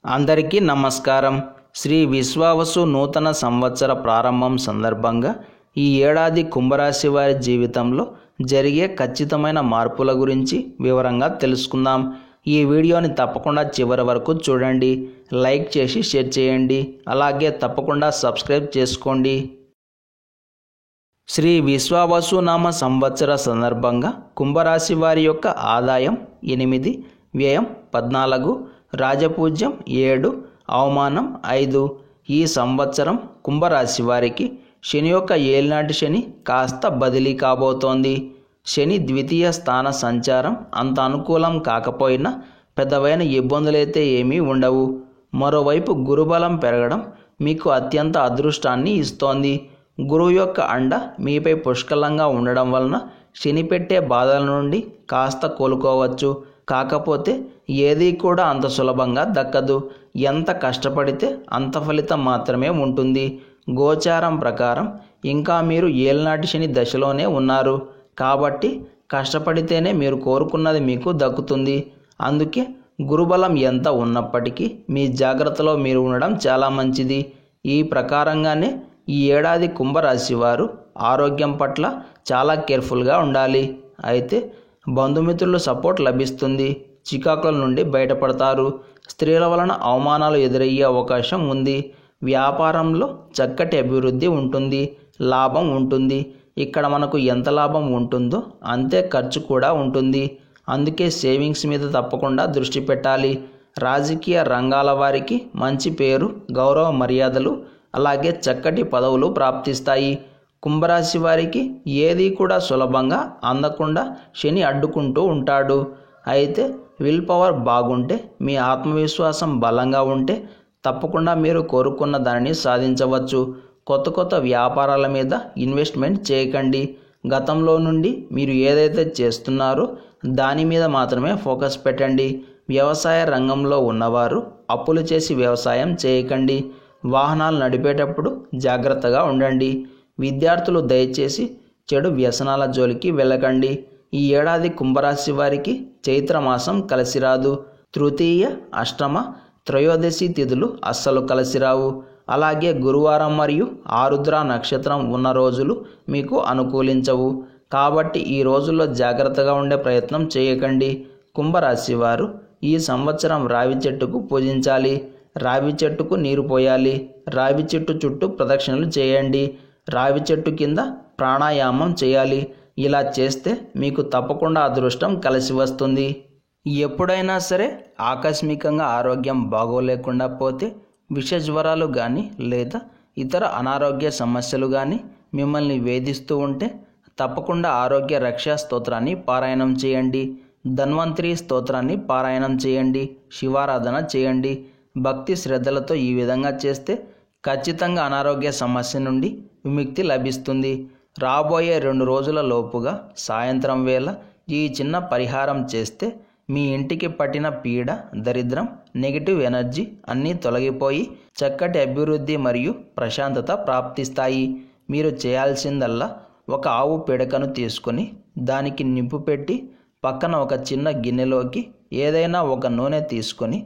అందరికీ నమస్కారం. శ్రీ విశ్వావసు నూతన సంవత్సర ప్రారంభం సందర్భంగా ఈ ఏడాది కుంభరాశి వారి జీవితంలో జరిగే ఖచ్చితమైన మార్పుల గురించి వివరంగా తెలుసుకుందాం. ఈ వీడియోని తప్పకుండా చివరి వరకు చూడండి, లైక్ చేసి షేర్ చేయండి, అలాగే తప్పకుండా సబ్స్క్రైబ్ చేసుకోండి. శ్రీ విశ్వావసు నామ సంవత్సర సందర్భంగా కుంభరాశి వారి యొక్క ఆదాయం 8, వ్యయం 14, రాజపూజ్యం 7, అవమానం 5. ఈ సంవత్సరం కుంభరాశి వారికి శని యొక్క ఏలినాటి శని కాస్త బదిలీ కాబోతోంది. శని ద్వితీయ స్థాన సంచారం అంత అనుకూలం కాకపోయినా పెద్దవైన ఇబ్బందులైతే ఏమీ ఉండవు. మరోవైపు గురుబలం పెరగడం మీకు అత్యంత అదృష్టాన్ని ఇస్తోంది. గురువు యొక్క అండ మీపై పుష్కలంగా ఉండడం వలన శని పెట్టే బాధల నుండి కాస్త కోలుకోవచ్చు. కాకపోతే ఏదీ కూడా అంత సులభంగా దక్కదు. ఎంత కష్టపడితే అంత ఫలితం మాత్రమే ఉంటుంది. గోచారం ప్రకారం ఇంకా మీరు ఏలినాటి శని దశలోనే ఉన్నారు కాబట్టి కష్టపడితేనే మీరు కోరుకున్నది మీకు దక్కుతుంది. అందుకే గురుబలం ఎంత ఉన్నప్పటికీ మీ జాగ్రత్తలో మీరు ఉండడం చాలా మంచిది. ఈ ప్రకారంగానే ఈ ఏడాది కుంభరాశి వారు ఆరోగ్యం పట్ల చాలా కేర్ఫుల్గా ఉండాలి. అయితే బంధుమిత్రుల సపోర్ట్ లభిస్తుంది. చికాకుల నుండి బయటపడతారు. స్త్రీల వలన అవమానాలు ఎదురయ్యే అవకాశం ఉంది. వ్యాపారంలో చక్కటి అభివృద్ధి ఉంటుంది, లాభం ఉంటుంది. ఇక్కడ మనకు ఎంత లాభం ఉంటుందో అంతే ఖర్చు కూడా ఉంటుంది. అందుకే సేవింగ్స్ మీద తప్పకుండా దృష్టి పెట్టాలి. రాజకీయ రంగాల వారికి మంచి పేరు, గౌరవ మర్యాదలు, అలాగే చక్కటి పదవులు ప్రాప్తిస్తాయి. కుంభరాశి వారికి ఏది కూడా సులభంగా అందకుండా శని అడ్డుకుంటూ ఉంటాడు. అయితే విల్ పవర్ బాగుంటే, మీ ఆత్మవిశ్వాసం బలంగా ఉంటే తప్పకుండా మీరు కోరుకున్న దానిని సాధించవచ్చు. కొత్త వ్యాపారాల మీద ఇన్వెస్ట్మెంట్ చేయకండి. గతంలో నుండి మీరు ఏదైతే చేస్తున్నారో దాని మీద మాత్రమే ఫోకస్ పెట్టండి. వ్యవసాయ రంగంలో ఉన్నవారు అప్పులు చేసి వ్యవసాయం చేయకండి. వాహనాలు నడిపేటప్పుడు జాగ్రత్తగా ఉండండి. విద్యార్థులు దయచేసి చెడు వ్యసనాల జోలికి వెళ్ళకండి. ఈ ఏడాది కుంభరాశి వారికి చైత్రమాసం కలిసిరాదు. తృతీయ, అష్టమ, త్రయోదశి తిథులు అస్సలు కలిసిరావు. అలాగే గురువారం మరియు ఆరుద్ర నక్షత్రం ఉన్న రోజులు మీకు అనుకూలించవు. కాబట్టి ఈ రోజుల్లో జాగ్రత్తగా ఉండే ప్రయత్నం చేయకండి. కుంభరాశి వారు ఈ సంవత్సరం రావి చెట్టుకు పూజించాలి. రావి చెట్టుకు నీరు పోయాలి. రావి చెట్టు చుట్టూ ప్రదక్షిణలు చేయండి. రావి చెట్టు కింద ప్రాణాయామం చేయాలి. ఇలా చేస్తే మీకు తప్పకుండా అదృష్టం కలిసి వస్తుంది. ఎప్పుడైనా సరే ఆకస్మికంగా ఆరోగ్యం బాగోలేకుండా పోతే, విష జ్వరాలు కానీ లేదా ఇతర అనారోగ్య సమస్యలు కానీ మిమ్మల్ని వేధిస్తూ ఉంటే తప్పకుండా ఆరోగ్య రక్షా స్తోత్రాన్ని పారాయణం చేయండి. ధన్వంతరి స్తోత్రాన్ని పారాయణం చేయండి. శివారాధన చేయండి. భక్తి శ్రద్ధలతో ఈ విధంగా చేస్తే ఖచ్చితంగా అనారోగ్య సమస్య నుండి విముక్తి లభిస్తుంది. రాబోయే 2 రోజుల లోపుగా సాయంత్రం వేళ ఈ చిన్న పరిహారం చేస్తే మీ ఇంటికి పట్టిన పీడ, దరిద్రం, నెగిటివ్ ఎనర్జీ అన్నీ తొలగిపోయి చక్కటి అభివృద్ధి మరియు ప్రశాంతత ప్రాప్తిస్తాయి. మీరు చేయాల్సిందల్లా ఒక ఆవు పిడకను తీసుకొని దానికి నిప్పు పెట్టి పక్కన ఒక చిన్న గిన్నెలోకి ఏదైనా ఒక నూనె తీసుకొని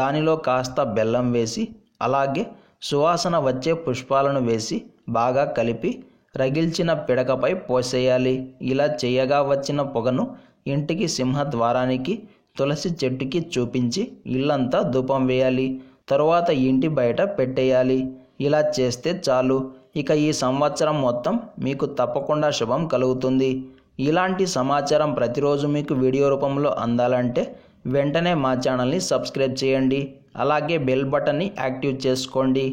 దానిలో కాస్త బెల్లం వేసి అలాగే సువాసన వచ్చే పుష్పాలను వేసి బాగా కలిపి రగిల్చిన పిడకపై పోసేయాలి. ఇలా చేయగా వచ్చిన పొగను ఇంటికి సింహద్వారానికి, తులసి చెట్టుకి చూపించి ఇల్లంతా ధూపం వేయాలి. తరువాత ఇంటి బయట పెట్టేయాలి. ఇలా చేస్తే చాలు. ఇక ఈ సంవత్సరం మొత్తం మీకు తప్పకుండా శుభం కలుగుతుంది. ఇలాంటి సమాచారం ప్రతిరోజు మీకు వీడియో రూపంలో అందాలంటే వెంటనే మా ఛానల్ని సబ్స్క్రైబ్ చేయండి. అలాగే బెల్ బటన్ని యాక్టివ్ చేసుకోండి.